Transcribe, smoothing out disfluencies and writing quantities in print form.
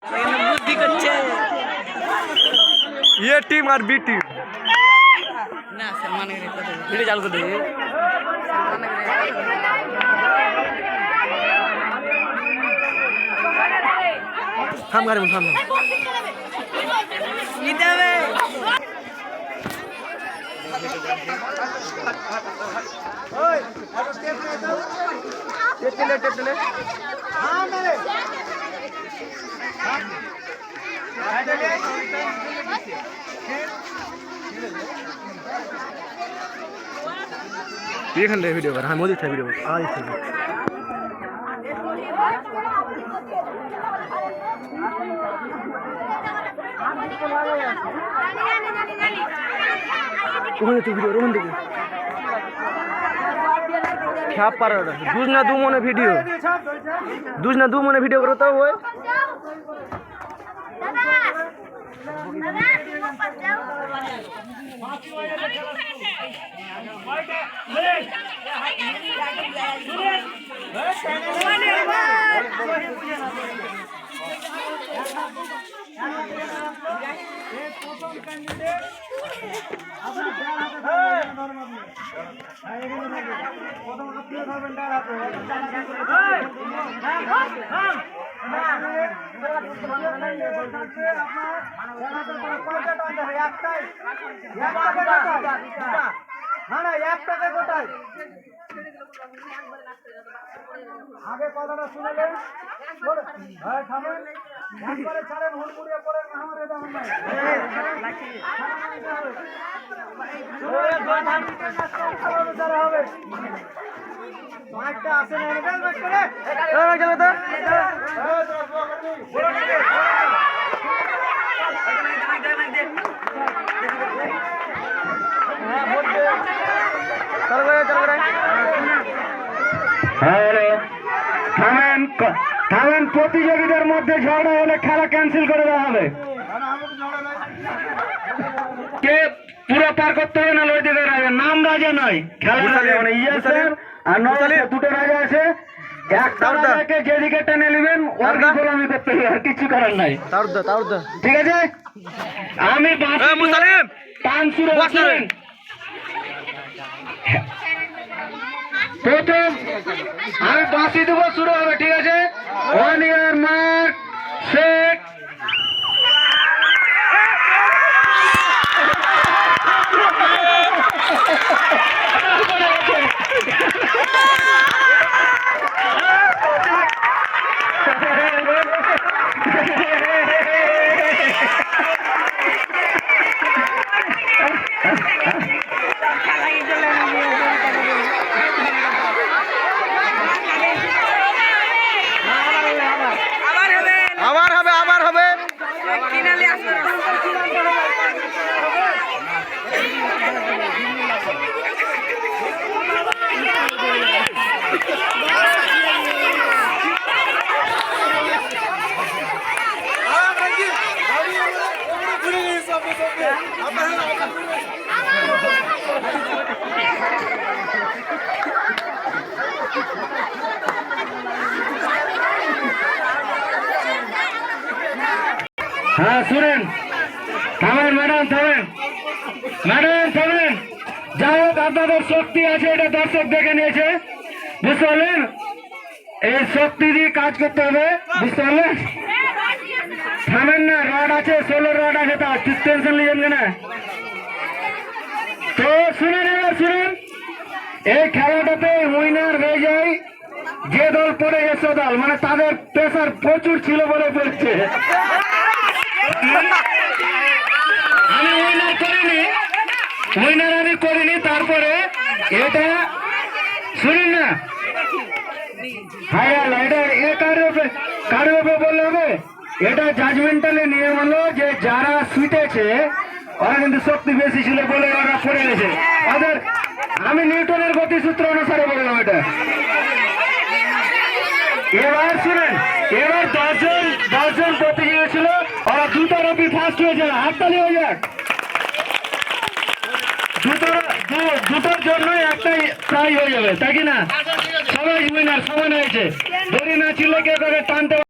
বুদ্ধি করছে ये टीम और बी टीम না সলমান এর কথা ভিডিও চালু করে দে থাম গাড়ি থাম নিতে হবে ওই আরো স্টেপ নে দাও টেপ চলে हां मेरे ये खंडे वीडियो कर हां मोदी था वीडियो आज से ওখানে তো ভিডিও রোহন দেখি क्या पर दूसना दू मने वीडियो करो तो वो आगे कथा शुनले ছাড়েন হুড়মুড়িয়ে পড়েন না আমার এটা হয় হবে মাইকটা আসে না এনগেজমেন্ট করে এই চলো তো থামেন প্রতিযোগীদের মধ্যে ঝগড়া হলে খেলা ক্যান্সেল করে দেওয়া হবে কে পুরো পার করতে হবে না লই দিতে রাজা নাম রাজা নয় খেলা মানে আর নয় দুটো রাজা আছে একটা রাজাকে যেদিকে টেনে নেবেন ওর গোলামি করতে হবে আর কিছু করার নাই ঠিক আছে আমি টান শুরু করছেন প্রথম আমি বাঁশি দেবো শুরু হবে ঠিক আছে 1 ইয়ার মার্ক সেট আবার হবে কিনালে আসবে হ্যাঁ শুনেন থামেন ম্যাডাম থামেন যাই হোক আপনাদের শক্তি আছে এটা দর্শক দেখে নিয়েছে বুঝতে পারলেন এই শক্তি দিয়ে কাজ করতে হবে বুঝতে পারলেন থামেন না রড আছে 16 রড আছে তা টেনশন নিয়েন না তো শুনেন এই খেলাটাতে উইনার হয়ে যায় যে দল পড়ে গেছে দল মানে তাদের প্রেসার প্রচুর ছিল বলে পড়ছে আমি উইনার আমি করিনি তারপরে এটা শুনুন না এটা কারো উপরে বললে হবে এটা জাজমেন্টালি নিয়ম হলো যে যারা ছুটেছে ওরা কিন্তু শক্তি বেশি ছিল বলে ওরা পড়ে গেছে ওদের আমি নিউটনের গতিসূত্র অনুসারে বললাম এটা এবার শুনেন এবার 10 জন প্রতিযোগী ছিল ওরা দুটোরই ফার্স্ট হয়েছে হাততালি হয়ে যাক দুটোর জন্য একটাই প্রাইজ হয়ে যাবে তাই কি না সবাই উইনার সমান হয়েছে দড়ি না ছিল কেউ টানতে